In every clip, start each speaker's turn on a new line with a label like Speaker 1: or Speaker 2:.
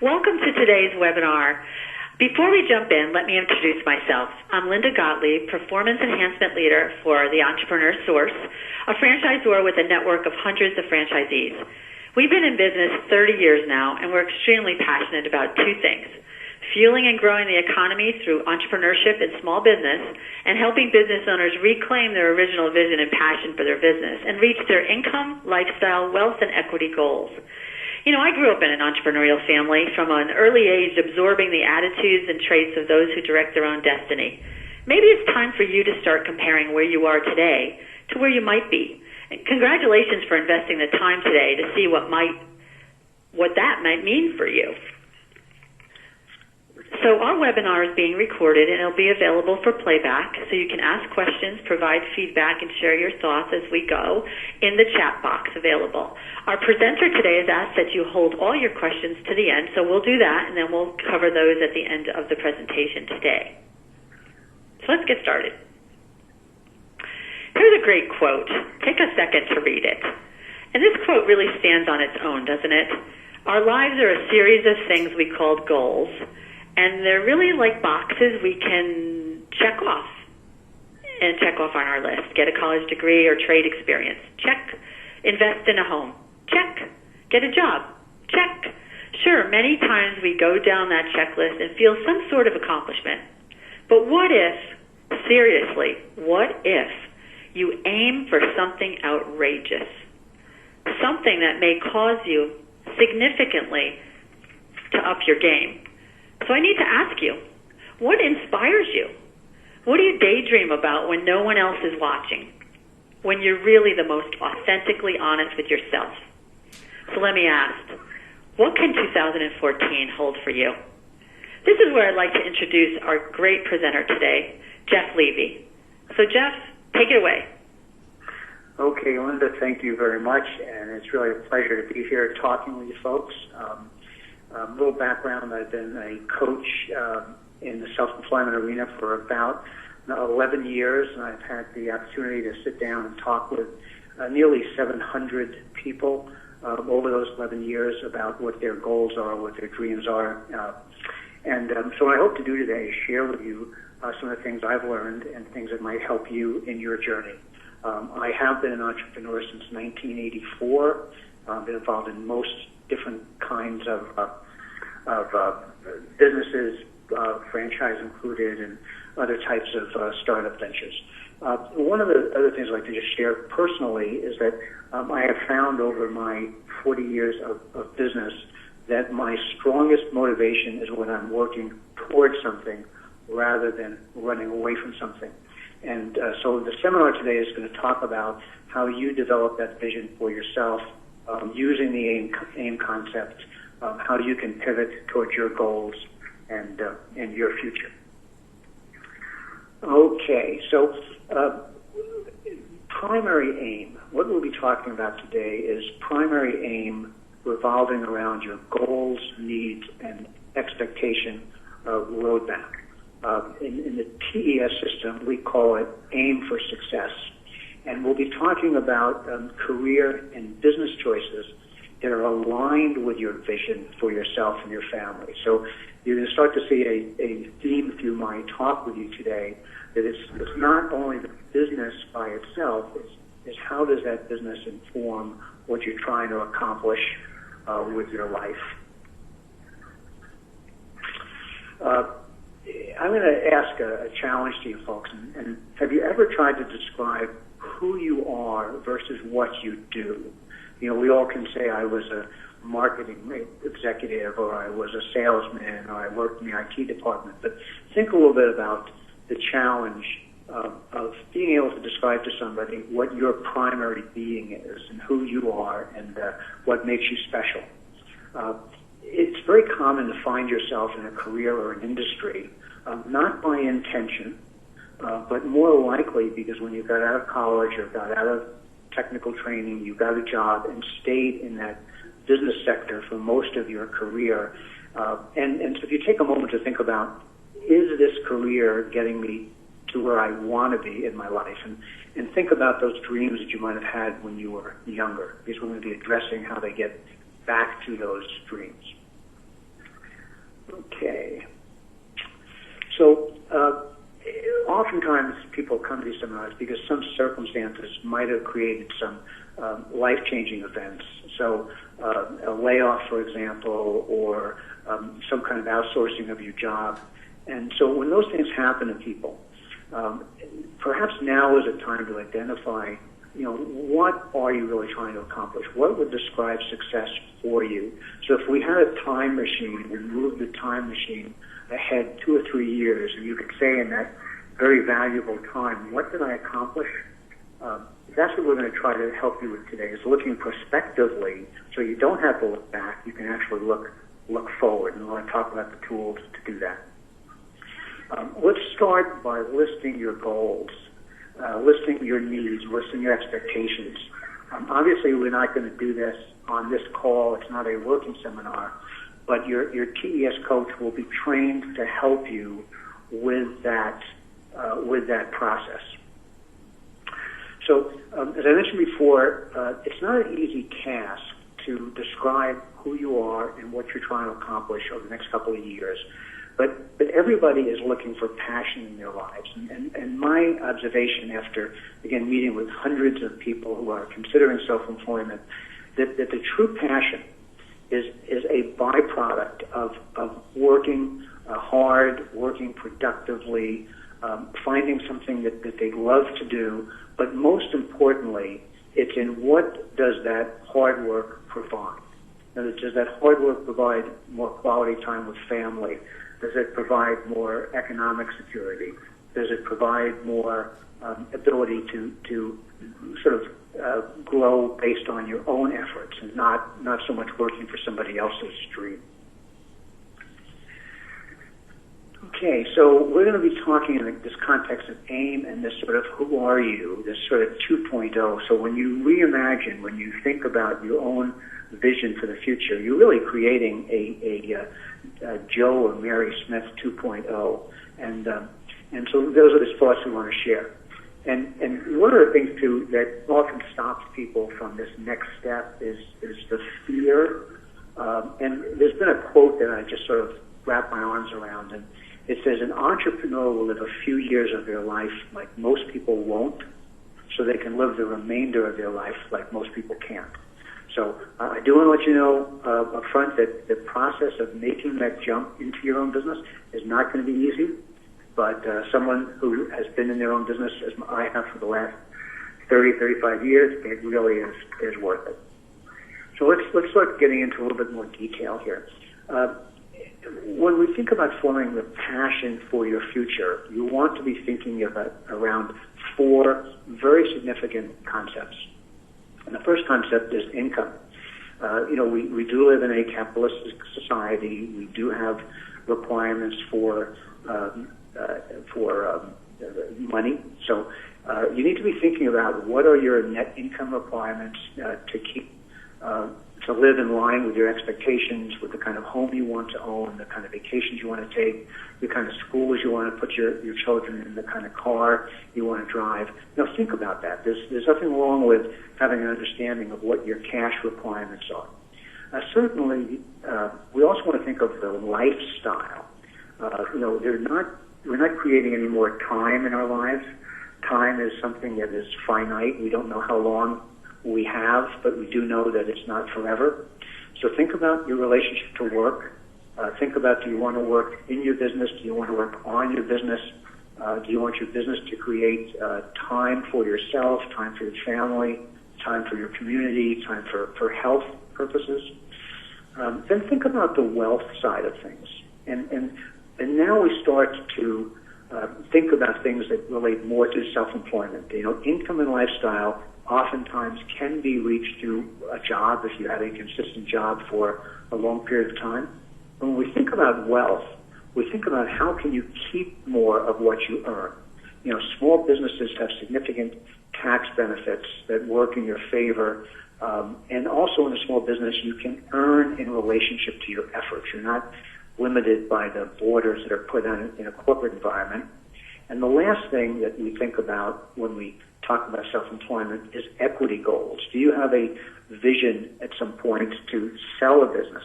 Speaker 1: Welcome to today's webinar. Before we jump in, let me introduce myself. I'm Linda Gottlieb, Performance Enhancement Leader for the Entrepreneur Source, a franchisor with a network of hundreds of franchisees. We've been in business 30 years now, and we're extremely passionate about two things: fueling and growing the economy through entrepreneurship and small business, and helping business owners reclaim their original vision and passion for their business and reach their income, lifestyle, wealth, and equity goals. You know, I grew up in an entrepreneurial family from an early age, absorbing the attitudes and traits of those who direct their own destiny. Maybe it's time for you to start comparing where you are today to where you might be. And congratulations for investing the time today to see what that might mean for you. So our webinar is being recorded, and it'll be available for playback, so you can ask questions, provide feedback, and share your thoughts as we go in the chat box available. Our presenter today has asked that you hold all your questions to the end, so we'll do that, and then we'll cover those at the end of the presentation today. So let's get started. Here's a great quote. Take a second to read it. And this quote really stands on its own, doesn't it? Our lives are a series of things we call goals, and they're really like boxes we can check off on our list. Get a college degree or trade experience. Check. Invest in a home. Check. Get a job. Check. Sure, many times we go down that checklist and feel some sort of accomplishment. But what if, seriously, what if you aim for something outrageous? Something that may cause you significantly to up your game. So I need to ask you, what inspires you? What do you daydream about when no one else is watching? When you're really the most authentically honest with yourself? So let me ask, what can 2014 hold for you? This is where I'd like to introduce our great presenter today, Jeff Levy. So Jeff, take it away.
Speaker 2: Okay, Linda, thank you very much, and it's really a pleasure to be here talking with you folks. A little background: I've been a coach in the self-employment arena for about 11 years, and I've had the opportunity to sit down and talk with nearly 700 people over those 11 years about what their goals are, what their dreams are. So what I hope to do today is share with you some of the things I've learned and things that might help you in your journey. I have been an entrepreneur since 1984. I've been involved in most different kinds of businesses, franchise included, and other types of startup ventures. One of the other things I'd like to just share personally is that I have found over my 40 years of business that my strongest motivation is when I'm working towards something rather than running away from something. And so the seminar today is going to talk about how you develop that vision for yourself using the AIM concept, how you can pivot towards your goals and your future. Okay, so primary aim. What we'll be talking about today is primary aim revolving around your goals, needs, and expectation roadmap. In the TES system, we call it AIM for Success. And we'll be talking about career and business choices that are aligned with your vision for yourself and your family. So you're going to start to see a theme through my talk with you today, that it's not only the business by itself, it's how does that business inform what you're trying to accomplish with your life. I'm going to ask a challenge to you folks, and have you ever tried to describe who you are versus what you do? You know, we all can say I was a marketing executive, or I was a salesman, or I worked in the IT department, but think a little bit about the challenge of being able to describe to somebody what your primary being is and who you are and what makes you special. It's very common to find yourself in a career or an industry, not by intention, but more likely because when you got out of college or got out of technical training, you got a job and stayed in that business sector for most of your career. And so if you take a moment to think about, is this career getting me to where I want to be in my life? And think about those dreams that you might have had when you were younger, because we're going to be addressing how they get back to those dreams. Okay. So oftentimes people come to these seminars because some circumstances might have created some life-changing events. So a layoff, for example, or some kind of outsourcing of your job. And so when those things happen to people, perhaps now is a time to identify, what are you really trying to accomplish? What would describe success for you? So if we had a time machine, we moved the time machine ahead 2 or 3 years, and you could say in that very valuable time, what did I accomplish? That's what we're going to try to help you with today, is looking prospectively, so you don't have to look back. You can actually look forward, and we're going to talk about the tools to do that. Let's start by listing your goals, listing your needs, listing your expectations. Obviously, we're not going to do this on this call. It's not a working seminar, but your TES coach will be trained to help you with that process. So, as I mentioned before, it's not an easy task to describe who you are and what you're trying to accomplish over the next couple of years. But everybody is looking for passion in their lives. And my observation after, again, meeting with hundreds of people who are considering self-employment, that the true passion is a byproduct of working hard, working productively, finding something that they love to do, but most importantly, it's in what does that hard work provide. Now, does that hard work provide more quality time with family? Does it provide more economic security? Does it provide more ability to sort of grow based on your own efforts and not so much working for somebody else's dream? Okay, so we're going to be talking in this context of AIM and this sort of who are you, this sort of 2.0. So when you reimagine, when you think about your own vision for the future, you're really creating a Joe or Mary Smith 2.0. And so those are the thoughts we want to share. And one of the things, too, that often stops people from this next step is the fear. And there's been a quote that I just sort of wrap my arms around, and it says, an entrepreneur will live a few years of their life like most people won't, so they can live the remainder of their life like most people can't. So I do want to let you know up front that the process of making that jump into your own business is not going to be easy, but someone who has been in their own business, as I have for the last 30, 35 years, it really is worth it. So let's start getting into a little bit more detail here. When we think about forming the passion for your future, you want to be thinking about around 4 very significant concepts. And the first concept is income. We do live in a capitalistic society. We do have requirements for money. So you need to be thinking about what are your net income requirements to keep to live in line with your expectations, with the kind of home you want to own, the kind of vacations you want to take, the kind of schools you want to put your children in, the kind of car you want to drive. Now think about that. There's nothing wrong with having an understanding of what your cash requirements are. Certainly, we also want to think of the lifestyle. We're not creating any more time in our lives. Time is something that is finite. We don't know how long we have, but we do know that it's not forever. So think about your relationship to work. Think about, do you want to work in your business? Do you want to work on your business? Do you want your business to create time for yourself, time for your family, time for your community, time for health purposes? Then think about the wealth side of things. And now we start to think about things that relate more to self-employment. Income and lifestyle oftentimes can be reached through a job if you have a consistent job for a long period of time. When we think about wealth, we think about how can you keep more of what you earn. Small businesses have significant tax benefits that work in your favor. And also in a small business, you can earn in relationship to your efforts. You're not limited by the borders that are put on in a corporate environment. And the last thing that we think about when we talk about self-employment is equity goals. Do you have a vision at some point to sell a business?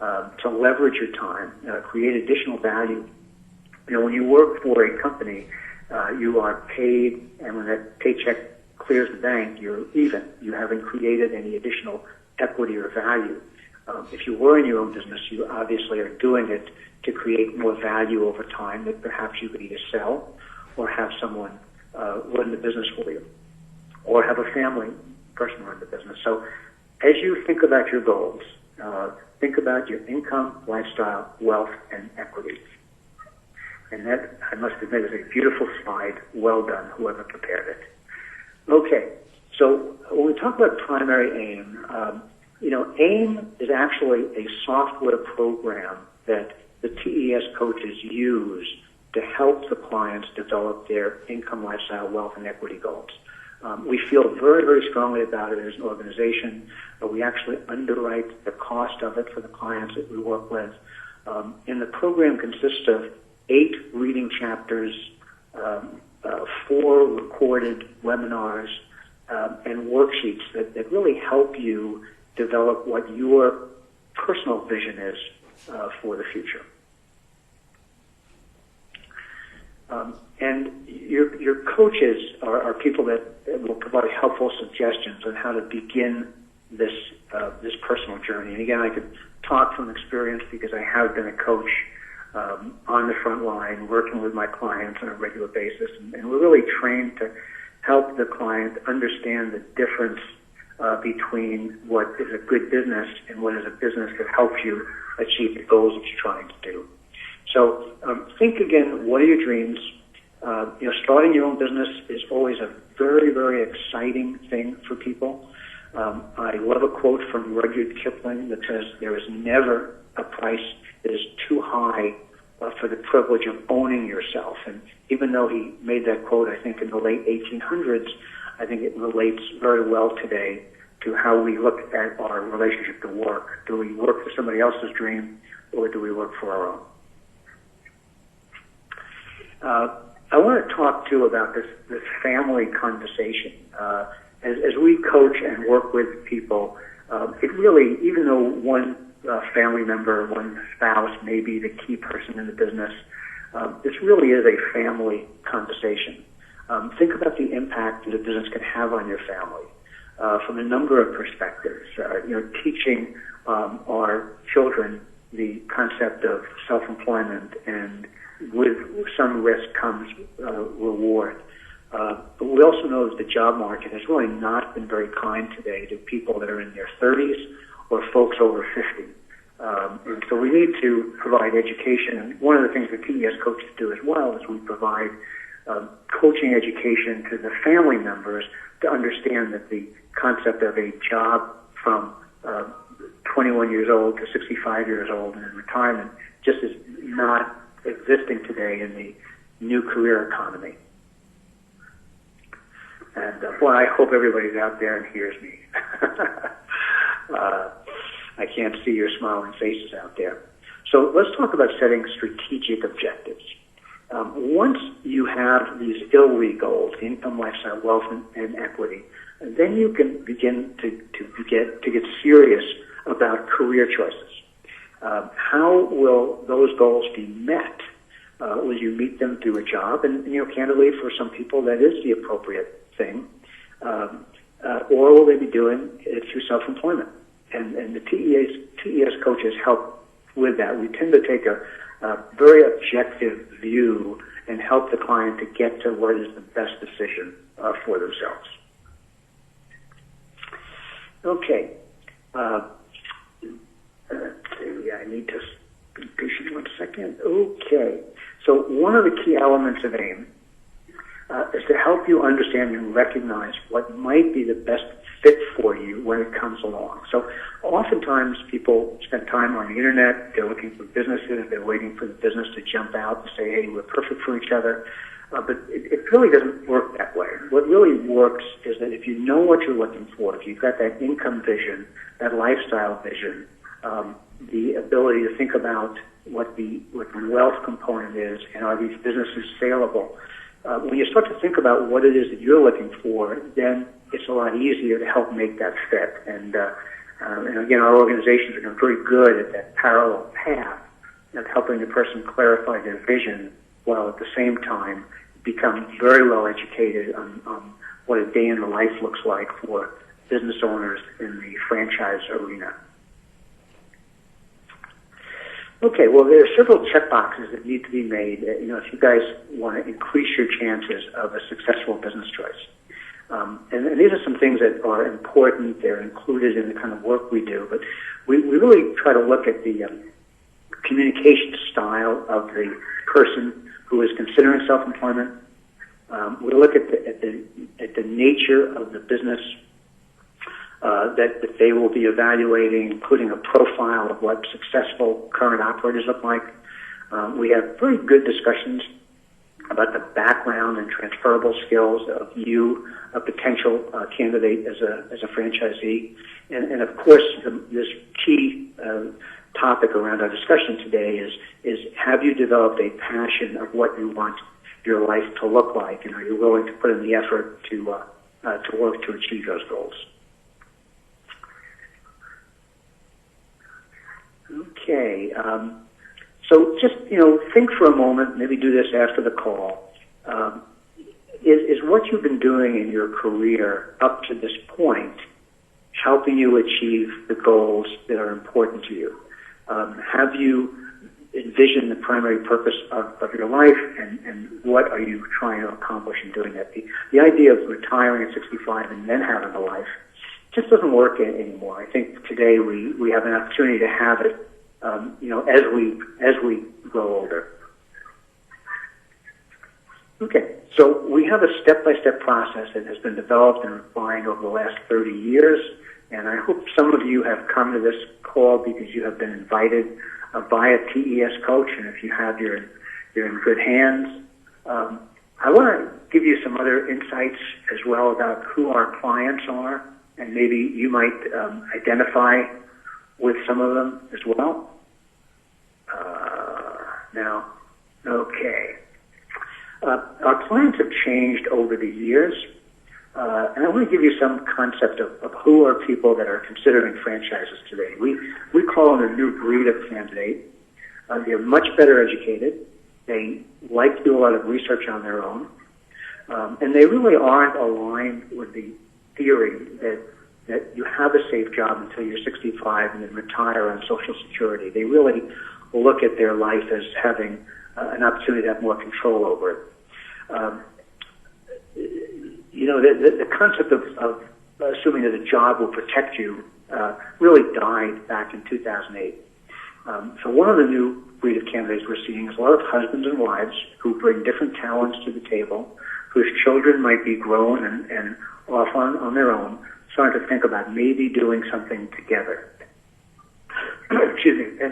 Speaker 2: to leverage your time, create additional value. When you work for a company, you are paid, and when that paycheck clears the bank, you're even. You haven't created any additional equity or value. If you were in your own business, you obviously are doing it to create more value over time that perhaps you could either sell or have someone run the business for you, or have a family person run the business. So as you think about your goals, think about your income, lifestyle, wealth, and equity. And that, I must admit, is a beautiful slide. Well done, whoever prepared it. Okay, so when we talk about primary aim, AIM is actually a software program that the TES coaches use to help the clients develop their income, lifestyle, wealth, and equity goals. We feel very, very strongly about it as an organization. We actually underwrite the cost of it for the clients that we work with. And the program consists of 8 reading chapters, 4 recorded webinars, and worksheets that really help you develop what your personal vision is for the future. And your coaches are people that will provide helpful suggestions on how to begin this personal journey. And again, I could talk from experience because I have been a coach on the front line, working with my clients on a regular basis, and we're really trained to help the client understand the difference between what is a good business and what is a business that helps you achieve the goals that you're trying to do. So think again, what are your dreams? Starting your own business is always a very, very exciting thing for people. I love a quote from Rudyard Kipling that says, "There is never a price that is too high for the privilege of owning yourself." And even though he made that quote, I think, in the late 1800s, I think it relates very well today to how we look at our relationship to work. Do we work for somebody else's dream, or do we work for our own? I want to talk, too, about this family conversation. As we coach and work with people, it really, even though one family member, one spouse may be the key person in the business, this really is a family conversation. Think about the impact that a business can have on your family from a number of perspectives. Teaching our children the concept of self-employment, and with some risk comes reward. But we also know that the job market has really not been very kind today to people that are in their 30s or folks over 50. And so we need to provide education. And one of the things that TES coaches do as well is we provide coaching education to the family members to understand that the concept of a job from 21 years old to 65 years old and in retirement just is not existing today in the new career economy. And I hope everybody's out there and hears me. I can't see your smiling faces out there. So let's talk about setting strategic objectives. Once you have these ILWE goals, income, lifestyle, wealth, and equity, then you can begin to get serious about career choices. How will those goals be met? Will you meet them through a job? And candidly, for some people, that is the appropriate thing. Or will they be doing it through self-employment? And the TES coaches help with that. We tend to take a very objective view and help the client to get to what is the best decision for themselves. Okay. I need to be patient 1 second. Okay. So one of the key elements of AIM is to help you understand and recognize what might be the best fit for you when it comes along. So oftentimes people spend time on the internet, they're looking for businesses, they're waiting for the business to jump out and say, hey, we're perfect for each other. But it really doesn't work that way. What really works is that if you know what you're looking for, if you've got that income vision, that lifestyle vision, the ability to think about what the wealth component is, and are these businesses saleable, when you start to think about what it is that you're looking for, then it's a lot easier to help make that fit. And And again, our organizations are very good at that parallel path of helping the person clarify their vision while at the same time become very well educated on what a day in the life looks like for business owners in the franchise arena. Okay, well, there are several check boxes that need to be made, if you guys want to increase your chances of a successful business choice. And these are some things that are important. They're included in the kind of work we do, but we really try to look at the communication style of the person who is considering self-employment. We look at the nature of the business that they will be evaluating, including a profile of what successful current operators look like. We have very good discussions about the background and transferable skills of you, a potential candidate as a franchisee. And of course, this key topic around our discussion today is have you developed a passion of what you want your life to look like, and are you willing to put in the effort to work to achieve those goals? Okay, so just think for a moment. Maybe do this after the call. Is what you've been doing in your career up to this point helping you achieve the goals that are important to you? Have you envisioned the primary purpose of your life, and what are you trying to accomplish in doing that? The idea of retiring at 65 and then having a life just doesn't work anymore. I think today we have an opportunity to have it, as we grow older. Okay, so we have a step-by-step process that has been developed and refined over the last 30 years, and I hope some of you have come to this call because you have been invited by a TES coach, and if you have, you're in good hands. I want to give you some other insights as well about who our clients are, and maybe you might identify with some of them as well. Okay. Our clients have changed over the years, and I want to give you some concept of who are people that are considering franchises today. We call them a new breed of candidate. They're much better educated. They like to do a lot of research on their own, and they really aren't aligned with the theory that you have a safe job until you're 65 and then retire on Social Security. They really look at their life as having an opportunity to have more control over it. The concept of assuming that a job will protect you really died back in 2008. So one of the new breed of candidates we're seeing is a lot of husbands and wives who bring different talents to the table, whose children might be grown and off on their own, starting to think about maybe doing something together. Excuse me.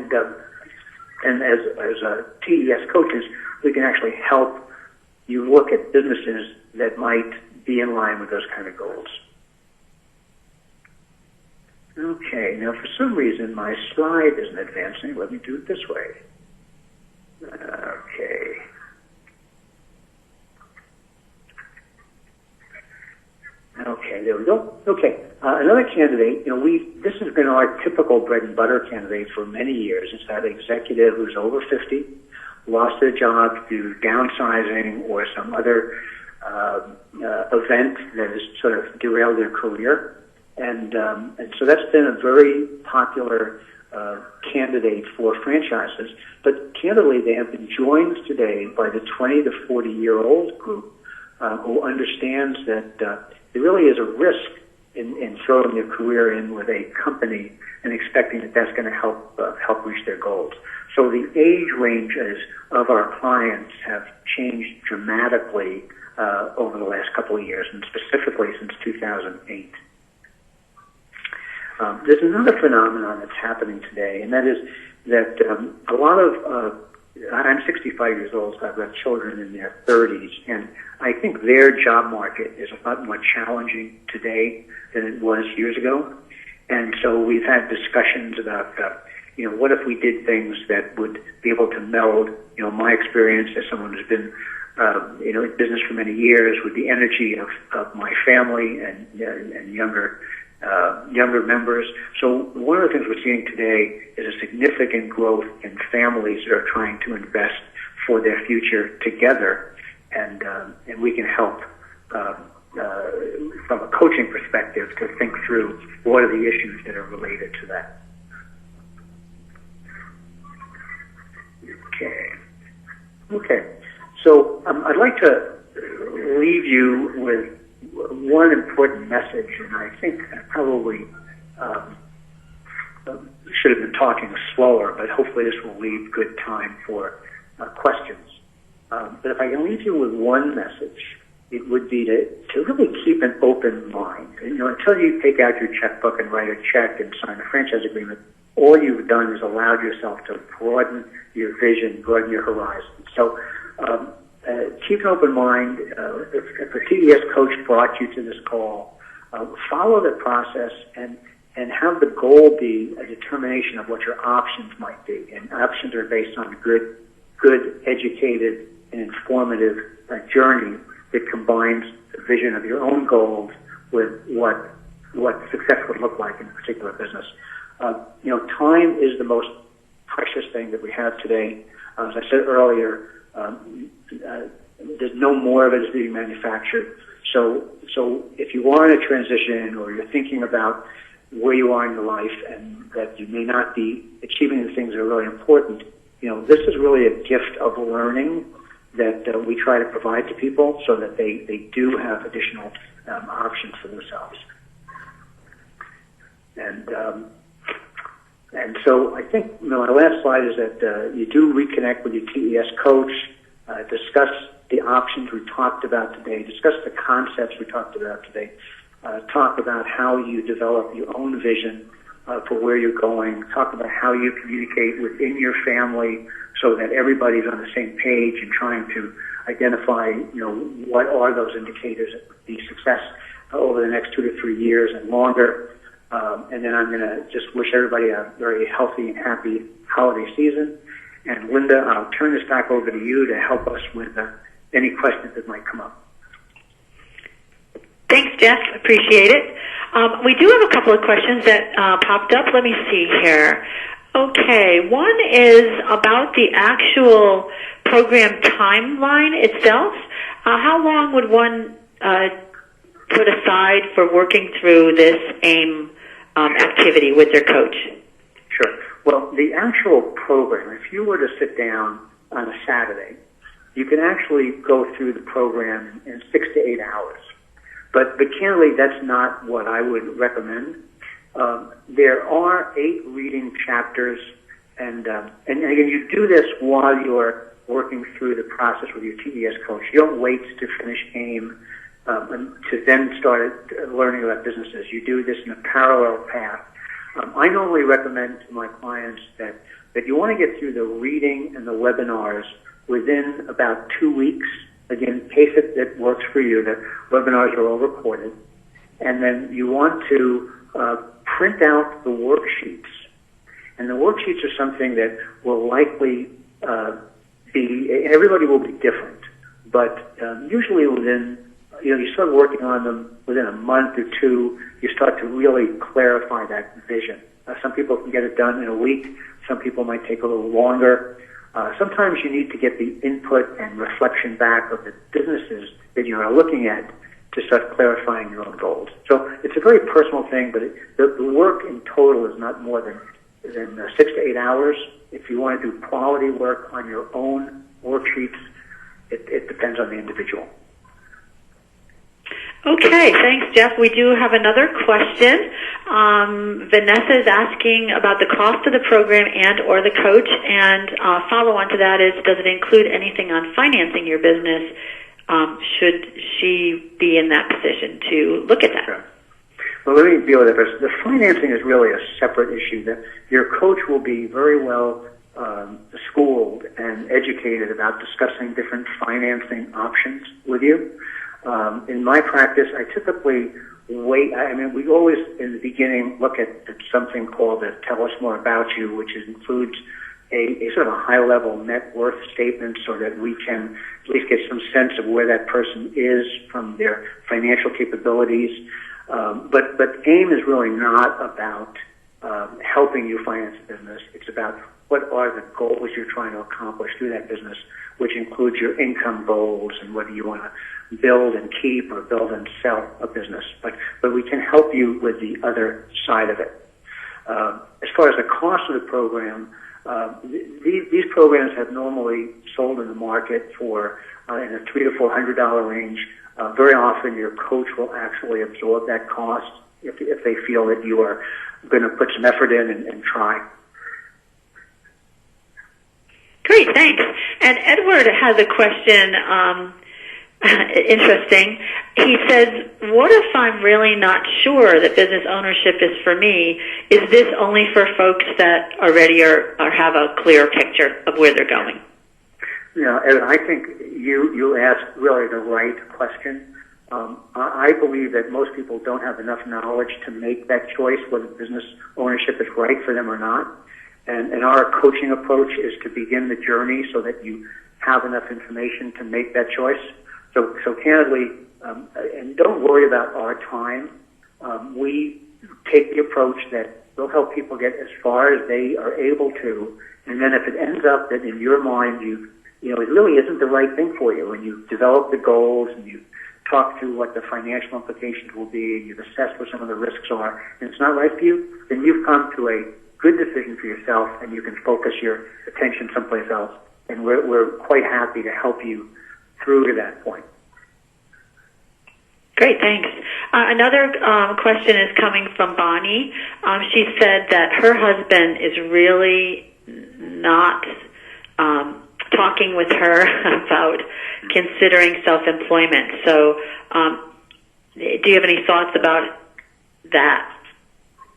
Speaker 2: And as TES coaches, we can actually help you look at businesses that might be in line with those kind of goals. Okay, now for some reason my slide isn't advancing. Let me do it this way. Okay. Okay, there we go. Okay, another candidate, this has been our typical bread and butter candidate for many years. It's that executive who's over 50, lost their job due to downsizing or some other event that has sort of derailed their career. And so that's been a very popular candidate for franchises. But candidly, they have been joined today by the 20 to 40-year-old group who understands that there really is a risk in throwing their career in with a company and expecting that that's going to help reach their goals. So the age ranges of our clients have changed dramatically over the last couple of years, and specifically since 2008. There's another phenomenon that's happening today, and that is that a lot of I'm 65 years old, so I've got children in their 30s, and I think their job market is a lot more challenging today than it was years ago. And so we've had discussions about, what if we did things that would be able to meld, my experience as someone who's been, in business for many years with the energy of my family and younger younger members. So one of the things we're seeing today is a significant growth in families that are trying to invest for their future together, and we can help from a coaching perspective to think through what are the issues that are related to that. Okay. So I'd like to leave you with one important message, and I think I probably should have been talking slower, but hopefully this will leave good time for questions. But if I can leave you with one message, it would be to really keep an open mind. Until you take out your checkbook and write a check and sign a franchise agreement, all you've done is allowed yourself to broaden your vision, broaden your horizon. So keep an open mind. If a TES coach brought you to this call, follow the process and have the goal be a determination of what your options might be. And options are based on good, educated, and informative journey that combines the vision of your own goals with what success would look like in a particular business. Time is the most precious thing that we have today. As I said earlier, there's no more of it is being manufactured. So if you are in a transition or you're thinking about where you are in your life and that you may not be achieving the things that are really important, this is really a gift of learning that we try to provide to people so that they do have additional options for themselves. And so I think my last slide is that you do reconnect with your TES coach, discuss the options we talked about today, discuss the concepts we talked about today, talk about how you develop your own vision for where you're going, talk about how you communicate within your family so that everybody's on the same page and trying to identify, what are those indicators of the success over the next 2 to 3 years and longer. And then I'm going to just wish everybody a very healthy and happy holiday season. And Linda, I'll turn this back over to you to help us with any questions that might come up.
Speaker 1: Thanks, Jeff. Appreciate it. We do have a couple of questions that popped up. Let me see here. Okay, one is about the actual program timeline itself. How long would one put aside for working through this AIM activity with their coach?
Speaker 2: Sure. Well, the actual program, if you were to sit down on a Saturday, you can actually go through the program in 6 to 8 hours. But candidly, that's not what I would recommend. There are 8 reading chapters, and again, you do this while you're working through the process with your TES coach. You don't wait to finish AIM to then start learning about businesses. You do this in a parallel path. I normally recommend to my clients that you want to get through the reading and the webinars within about 2 weeks. Again, pace it that works for you. The webinars are all recorded. And then you want to print out the worksheets. And the worksheets are something that will likely everybody will be different. But usually within, you start working on them within a month or two, you start to really clarify that vision. Some people can get it done in a week. Some people might take a little longer. Sometimes you need to get the input and reflection back of the businesses that you are looking at to start clarifying your own goals. So it's a very personal thing, but the work in total is not more than 6 to 8 hours. If you want to do quality work on your own worksheets, it depends on the individual.
Speaker 1: Okay, thanks, Jeff. We do have another question. Vanessa is asking about the cost of the program and or the coach, and follow-on to that is, does it include anything on financing your business? Should she be in that position to look at that?
Speaker 2: Sure. Well, let me deal with it first. The financing is really a separate issue. That your coach will be very well schooled and educated about discussing different financing options with you. In my practice, I typically we always, in the beginning, look at something called a Tell Us More About You, which includes a sort of a high-level net worth statement so that we can at least get some sense of where that person is from their financial capabilities. But AIM is really not about helping you finance a business. It's about what are the goals you're trying to accomplish through that business, which includes your income goals and whether you want to build and keep or build and sell a business. But we can help you with the other side of it. As far as the cost of the program, these programs have normally sold in the market for in the $300 to $400 range. Very often, your coach will actually absorb that cost if they feel that you are going to put some effort in and try.
Speaker 1: Great, thanks. And Edward has a question, interesting. He says, what if I'm really not sure that business ownership is for me? Is this only for folks that are ready or have a clear picture of where they're going?
Speaker 2: And I think you asked really the right question. I believe that most people don't have enough knowledge to make that choice whether business ownership is right for them or not. And our coaching approach is to begin the journey so that you have enough information to make that choice. So candidly, and don't worry about our time. We take the approach that we'll help people get as far as they are able to. And then if it ends up that in your mind it really isn't the right thing for you, and you develop the goals and you talk through what the financial implications will be and you've assessed what some of the risks are, and it's not right for you, then you've come to a good decision for yourself and you can focus your attention someplace else. And we're quite happy to help you through to that point.
Speaker 1: Great, thanks. Another question is coming from Bonnie. She said that her husband is really not talking with her about considering self-employment. So do you have any thoughts about that?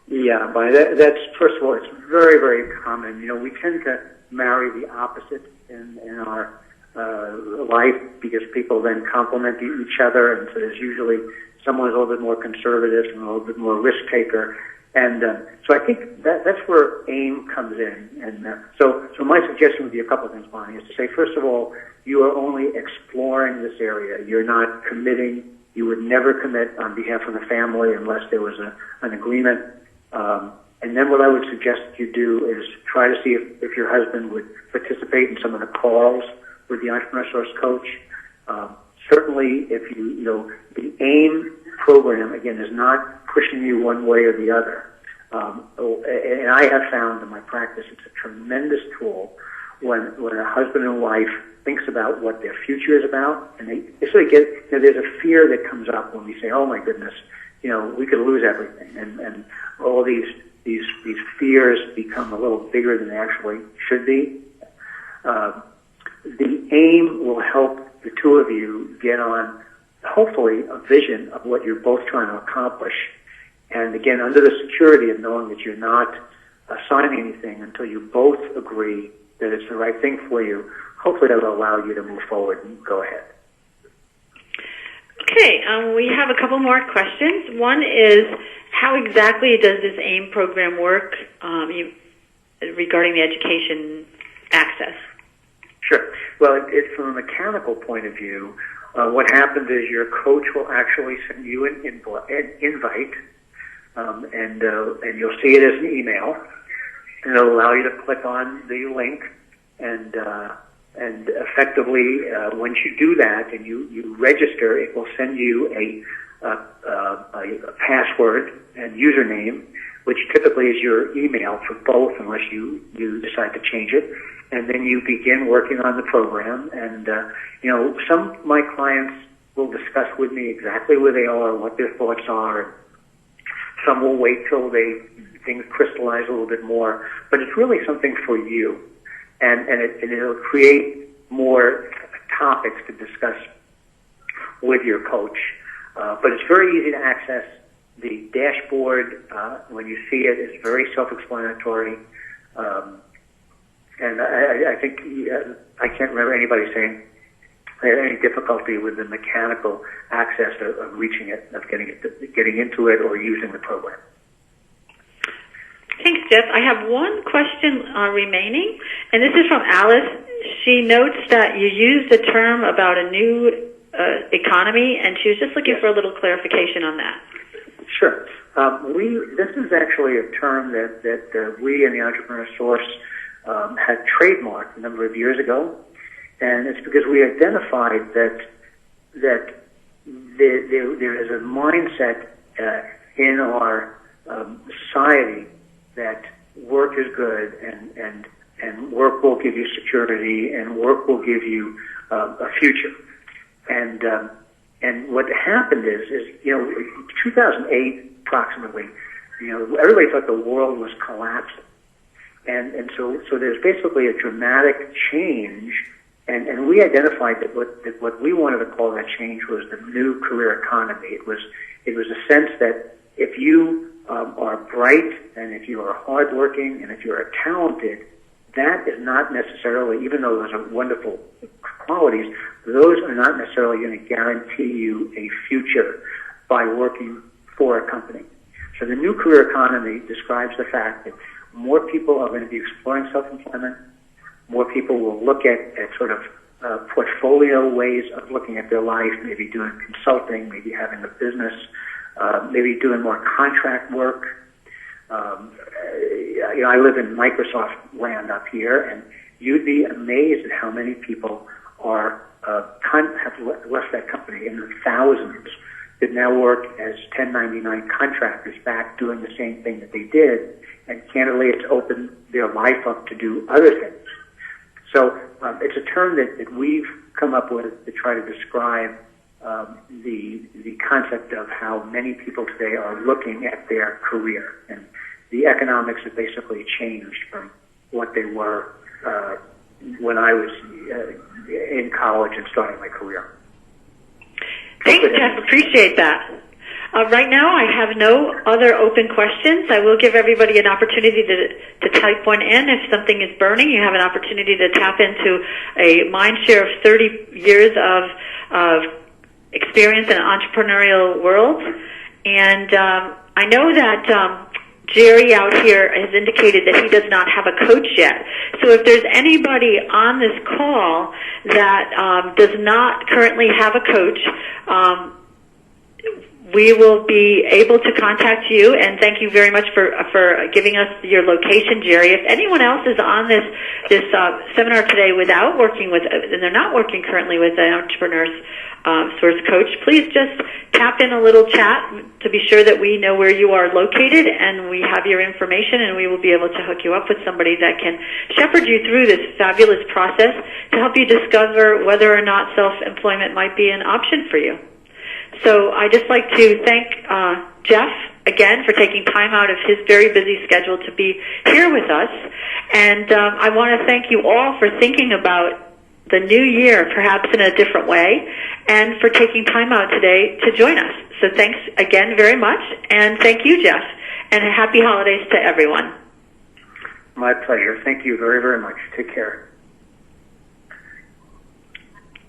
Speaker 2: Yeah, Bonnie, that's, first of all, it's very, very common. We tend to marry the opposite in our life because people then complement each other, and so there's usually someone who's a little bit more conservative and a little bit more risk taker. And so I think that's where AIM comes in. And so my suggestion would be a couple of things, Bonnie, is to say, first of all, you are only exploring this area. You're not committing. You would never commit on behalf of the family unless there was an agreement. And then what I would suggest that you do is try to see if your husband would participate in some of the calls with the Entrepreneur Source coach. Certainly, if the AIM program, again, is not pushing you one way or the other. And I have found in my practice it's a tremendous tool when a husband and wife thinks about what their future is about, and they sort of get, there's a fear that comes up when we say, oh my goodness, we could lose everything, and all these fears become a little bigger than they actually should be. The AIM will help the two of you get on, hopefully, a vision of what you're both trying to accomplish. And again, under the security of knowing that you're not signing anything until you both agree that it's the right thing for you, hopefully that will allow you to move forward and go ahead.
Speaker 1: Okay, we have a couple more questions. One is, how exactly does this AIM program work regarding the education access? Sure.
Speaker 2: Well, it's from a mechanical point of view. What happens is your coach will actually send you an invite, and you'll see it as an email, and it'll allow you to click on the link, and effectively, once you do that and you register, it will send you a password and username, which typically is your email for both, unless you decide to change it. And then you begin working on the program. And some of my clients will discuss with me exactly where they are, what their thoughts are. And some will wait till things crystallize a little bit more. But it's really something for you, and it'll create more topics to discuss with your coach. But it's very easy to access. The dashboard, when you see it, is very self-explanatory. And I think I can't remember anybody saying they had any difficulty with the mechanical access of reaching it, of getting into it, or using the program.
Speaker 1: Thanks, Jeff. I have one question remaining, and this is from Alice. She notes that you used the term about a new economy, and she was just looking for a little clarification on that.
Speaker 2: Sure. This is actually a term that we in the Entrepreneur Source had trademarked a number of years ago, and it's because we identified that there is a mindset in our society that work is good and work will give you security and work will give you a future. And what happened is 2008 approximately, everybody thought the world was collapsing. And so there's basically a dramatic change, and we identified that what we wanted to call that change was the new career economy. It was a sense that if you are bright and if you are hardworking and if you are talented, that is not necessarily, even though those are wonderful qualities, those are not necessarily going to guarantee you a future by working for a company. So the new career economy describes the fact that more people are going to be exploring self-employment. More people will look at sort of portfolio ways of looking at their life, maybe doing consulting, maybe having a business, maybe doing more contract work. I live in Microsoft land up here, and you'd be amazed at how many people have left that company in the thousands that now work as 1099 contractors back doing the same thing that they did, and candidly it's opened their life up to do other things. So it's a term that we've come up with to try to describe the concept of how many people today are looking at their career, and the economics have basically changed from what they were when I was in college and starting my career.
Speaker 1: Thanks, Jeff. Appreciate that. Right now, I have no other open questions. I will give everybody an opportunity to type one in. If something is burning, you have an opportunity to tap into a mind share of 30 years of experience in an entrepreneurial world. And I know that Jerry out here has indicated that he does not have a coach yet. So if there's anybody on this call that does not currently have a coach, we will be able to contact you, and thank you very much for giving us your location, Jerry. If anyone else is on this seminar today without working with, and they're not working currently with an Entrepreneur Source coach, please just tap in a little chat to be sure that we know where you are located and we have your information, and we will be able to hook you up with somebody that can shepherd you through this fabulous process to help you discover whether or not self-employment might be an option for you. So I'd just like to thank Jeff again for taking time out of his very busy schedule to be here with us. And I want to thank you all for thinking about the new year perhaps in a different way and for taking time out today to join us. So thanks again very much. And thank you, Jeff. And happy holidays to everyone.
Speaker 2: My pleasure. Thank you very, very much. Take care.